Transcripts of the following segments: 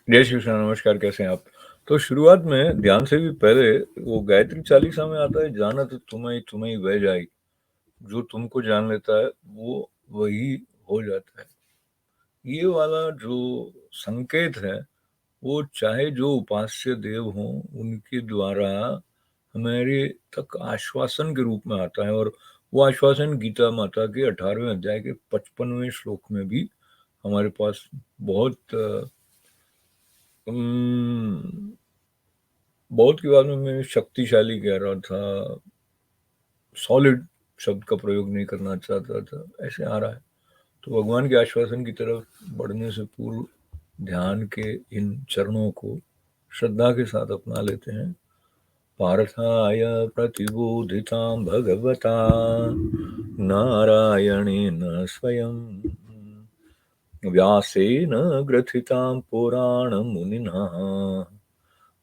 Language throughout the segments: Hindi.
जय श्री कृष्ण। नमस्कार, कैसे हैं आप? तो शुरुआत में ध्यान से भी पहले वो गायत्री चालीसा में आता है, जानत तुम्हें तुम्हें वह जाई। जो तुमको जान लेता है वो वही हो जाता है। ये वाला जो संकेत है वो चाहे जो उपास्य देव हों उनके द्वारा हमारे तक आश्वासन के रूप में आता है। और वो आश्वासन गीता माता के 18वें अध्याय के 55वें श्लोक में भी हमारे पास बहुत बहुत की बात में मैं शक्तिशाली कह रहा था, सॉलिड शब्द का प्रयोग नहीं करना चाहता था, ऐसे आ रहा है। तो भगवान के आश्वासन की तरफ बढ़ने से पूर्व ध्यान के इन चरणों को श्रद्धा के साथ अपना लेते हैं। पार्थाय प्रतिबोधितां भगवता नारायणेन स्वयं व्यासेन ग्रथितां पुराणमुनिना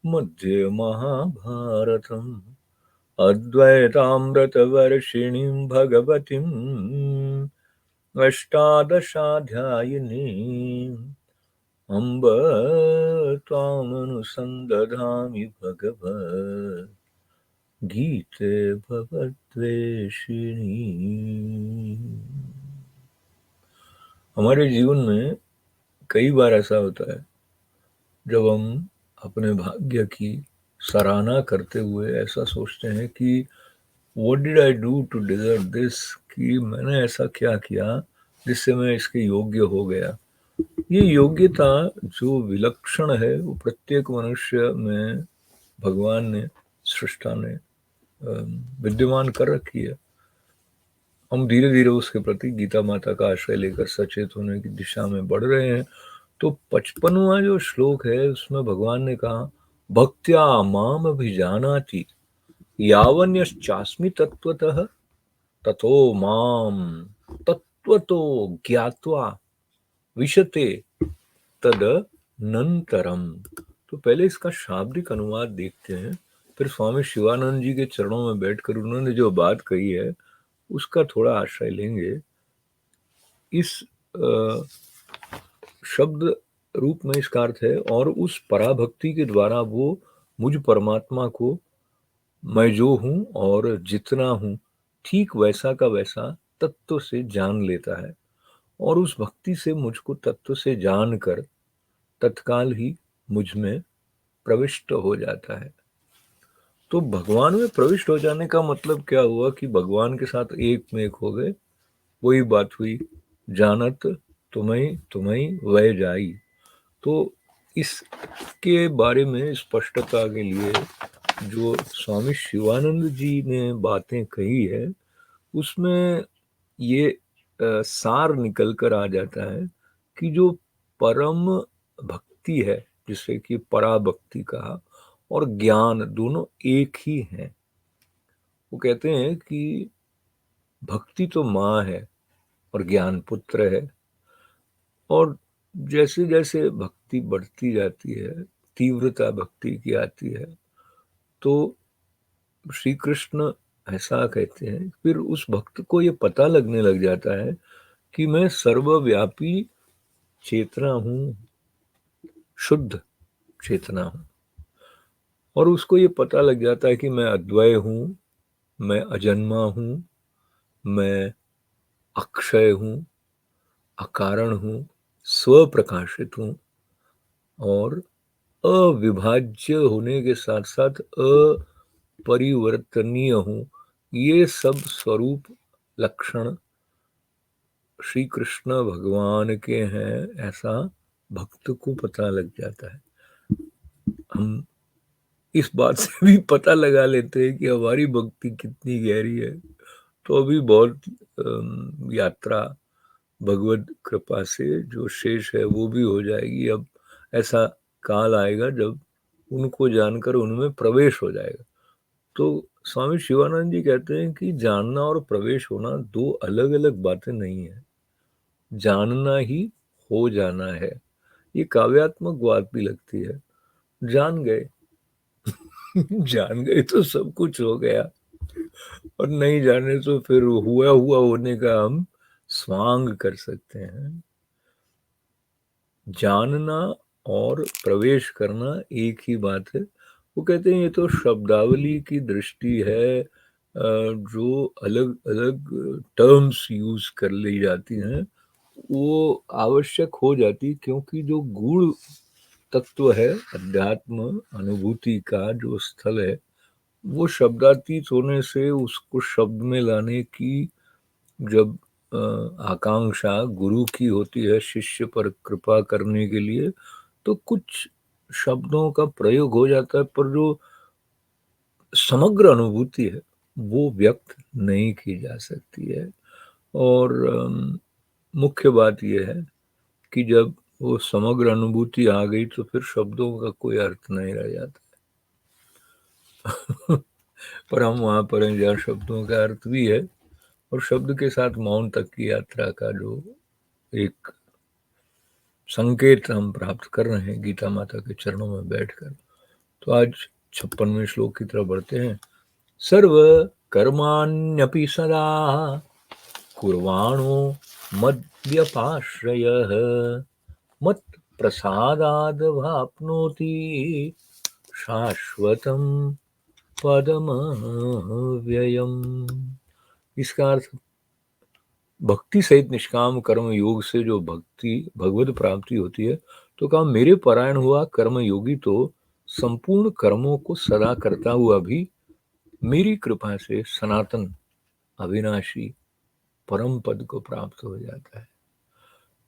मध्ये महाभारतम् अद्वैतामृतवर्षिणीं भगवतीम् अष्टादशाध्यायिनीम् अम्ब त्वामनुसन्दधामि भगवत् गीते भवद्वेषिणी। हमारे जीवन में कई बार ऐसा होता है जब हम अपने भाग्य की सराहना करते हुए ऐसा सोचते हैं कि what did I do to deserve this, कि मैंने ऐसा क्या किया जिससे मैं इसके योग्य हो गया। ये योग्यता जो विलक्षण है वो प्रत्येक मनुष्य में भगवान ने, सृष्टा ने विद्यमान कर रखी है। हम धीरे धीरे उसके प्रति गीता माता का आश्रय लेकर सचेत होने की दिशा में बढ़ रहे हैं। तो 55वां जो श्लोक है उसमें भगवान ने कहा, भक्त्या माम अभिजानाति यावन्यश्चास्मि तत्वतः ततो माम तत्वतो ज्ञात्वा विशते तदनंतरम। तो पहले इसका शाब्दिक अनुवाद देखते हैं, फिर स्वामी शिवानंद जी के चरणों में बैठकर उन्होंने जो बात कही है उसका थोड़ा आश्रय लेंगे। इस शब्द रूप में इसका अर्थ है, और उस पराभक्ति के द्वारा वो मुझ परमात्मा को मैं जो हूं और जितना हूं ठीक वैसा का वैसा तत्व से जान लेता है, और उस भक्ति से मुझको तत्व से जानकर तत्काल ही मुझ में प्रविष्ट हो जाता है। तो भगवान में प्रविष्ट हो जाने का मतलब क्या हुआ कि भगवान के साथ एक में एक हो गए। वही बात हुई, जानत तुम्हें तुम्हें वह जाई। तो इसके बारे में स्पष्टता के लिए जो स्वामी शिवानंद जी ने बातें कही है उसमें ये सार निकल कर आ जाता है कि जो परम भक्ति है, जिसे कि पराभक्ति कहा, और ज्ञान दोनों एक ही हैं। वो कहते हैं कि भक्ति तो माँ है और ज्ञान पुत्र है, और जैसे जैसे भक्ति बढ़ती जाती है, तीव्रता भक्ति की आती है, तो श्री कृष्ण ऐसा कहते हैं, फिर उस भक्त को ये पता लगने लग जाता है कि मैं सर्वव्यापी चेतना हूँ, शुद्ध चेतना हूँ। और उसको ये पता लग जाता है कि मैं अद्वय हूँ, मैं अजन्मा हूँ, मैं अक्षय हूँ, अकारण हूँ, स्वप्रकाशित हूँ, और अविभाज्य होने के साथ साथ अपरिवर्तनीय हूँ। ये सब स्वरूप लक्षण श्री कृष्ण भगवान के हैं, ऐसा भक्त को पता लग जाता है। हम इस बात से भी पता लगा लेते हैं कि हमारी भक्ति कितनी गहरी है। तो अभी बहुत यात्रा भगवत कृपा से जो शेष है वो भी हो जाएगी। अब ऐसा काल आएगा जब उनको जानकर उनमें प्रवेश हो जाएगा। तो स्वामी शिवानंद जी कहते हैं कि जानना और प्रवेश होना दो अलग अलग बातें नहीं है, जानना ही हो जाना है। ये काव्यात्मक बात भी लगती है। जान गए जान गए तो सब कुछ हो गया, और नहीं जाने तो फिर हुआ हुआ होने का हम स्वांग कर सकते हैं। जानना और प्रवेश करना एक ही बात है। वो कहते हैं ये तो शब्दावली की दृष्टि है, जो अलग-अलग टर्म्स यूज़ कर ली जाती हैं, वो आवश्यक हो जाती, क्योंकि जो गूढ़ तत्व है अध्यात्म अनुभूति का जो स्थल है, वो शब्दातीत होने से उसको शब्द में लाने की जब आकांक्षा गुरु की होती है शिष्य पर कृपा करने के लिए, तो कुछ शब्दों का प्रयोग हो जाता है, पर जो समग्र अनुभूति है वो व्यक्त नहीं की जा सकती है। और मुख्य बात ये है कि जब वो समग्र अनुभूति आ गई तो फिर शब्दों का कोई अर्थ नहीं रह जाता। पर हम वहां पर हैं जहाँ शब्दों का अर्थ भी है, और शब्द के साथ मौन तक की यात्रा का जो एक संकेत हम प्राप्त कर रहे हैं गीता माता के चरणों में बैठकर। तो आज 56वें श्लोक की तरफ बढ़ते हैं। सर्व कर्माण्यपि सदा कुर्वाणो मद्व्यपाश्रयः मत् प्रसादाद् वाप्नोति शाश्वतं पदमव्ययम्। इसका अर्थ भक्ति सहित निष्काम कर्म योग से जो भक्ति भगवत प्राप्ति होती है, तो कहा मेरे परायण हुआ कर्म योगी तो संपूर्ण कर्मों को सदा करता हुआ भी मेरी कृपा से सनातन अविनाशी परम पद को प्राप्त हो जाता है।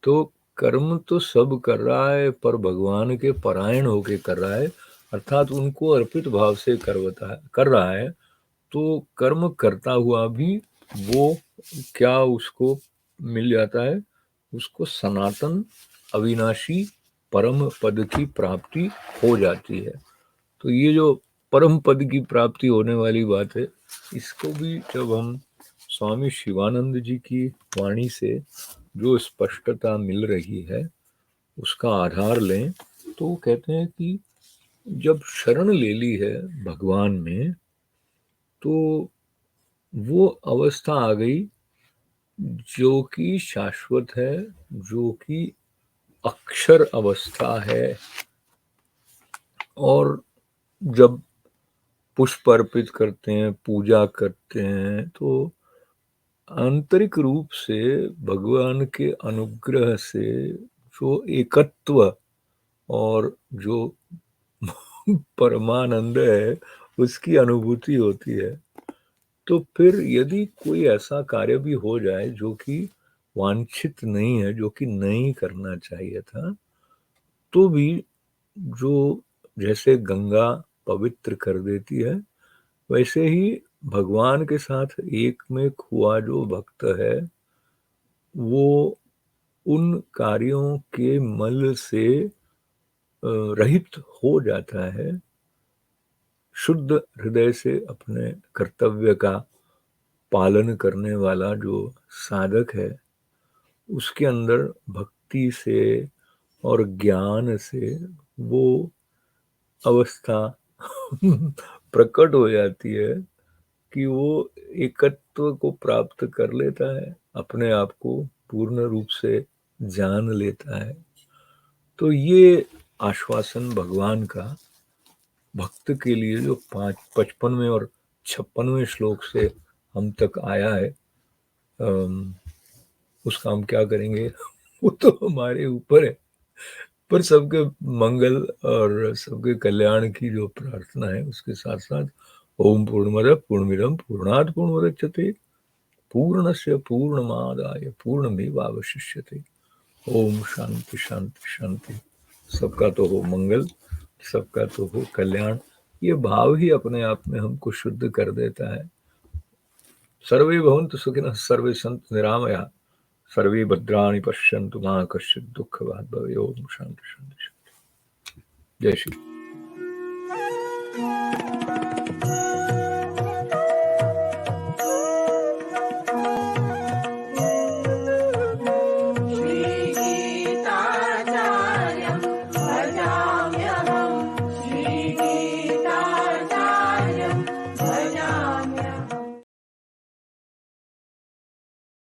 तो कर्म तो सब कर रहा है, पर भगवान के परायण होके कर रहा है, अर्थात उनको अर्पित भाव से कर रहा है। तो कर्म करता हुआ भी वो क्या उसको मिल जाता है, उसको सनातन अविनाशी परम पद की प्राप्ति हो जाती है। तो ये जो परम पद की प्राप्ति होने वाली बात है, इसको भी जब हम स्वामी शिवानंद जी की वाणी से जो स्पष्टता मिल रही है उसका आधार लें, तो वो कहते हैं कि जब शरण ले ली है भगवान में, तो वो अवस्था आ गई जो कि शाश्वत है, जो कि अक्षर अवस्था है। और जब पुष्प अर्पित करते हैं, पूजा करते हैं, तो आंतरिक रूप से भगवान के अनुग्रह से जो एकत्व और जो परमानंद है उसकी अनुभूति होती है। तो फिर यदि कोई ऐसा कार्य भी हो जाए जो कि वांछित नहीं है, जो कि नहीं करना चाहिए था, तो भी जो जैसे गंगा पवित्र कर देती है, वैसे ही भगवान के साथ एक में हुआ जो भक्त है, वो उन कार्यों के मल से रहित हो जाता है। शुद्ध हृदय से अपने कर्तव्य का पालन करने वाला जो साधक है, उसके अंदर भक्ति से और ज्ञान से वो अवस्था प्रकट हो जाती है कि वो एकत्व को प्राप्त कर लेता है, अपने आप को पूर्ण रूप से जान लेता है। तो ये आश्वासन भगवान का भक्त के लिए जो 55वें और 56वें श्लोक से हम तक आया है, उसका हम क्या करेंगे वो तो हमारे ऊपर है। पर सबके मंगल और सबके कल्याण की जो प्रार्थना है, उसके साथ साथ ओम पूर्णमद पूर्णमिदं पूर्णात् पूर्णमुदच्यते पूर्णस्य पूर्णमादाय पूर्णमेवावशिष्यते। ओम शांति शांति शांति। सबका तो हो मंगल, सबका तो हो कल्याण। ये भाव ही अपने आप में हमको शुद्ध कर देता है। सर्वे भवन्तु सुखिनः, सर्वे सन्तु निरामयाः, सर्वे भद्राणि पश्यन्तु मा कश्चित् दुःखभाग् भवेत्। ओम शांति शांति शांति। जय श्री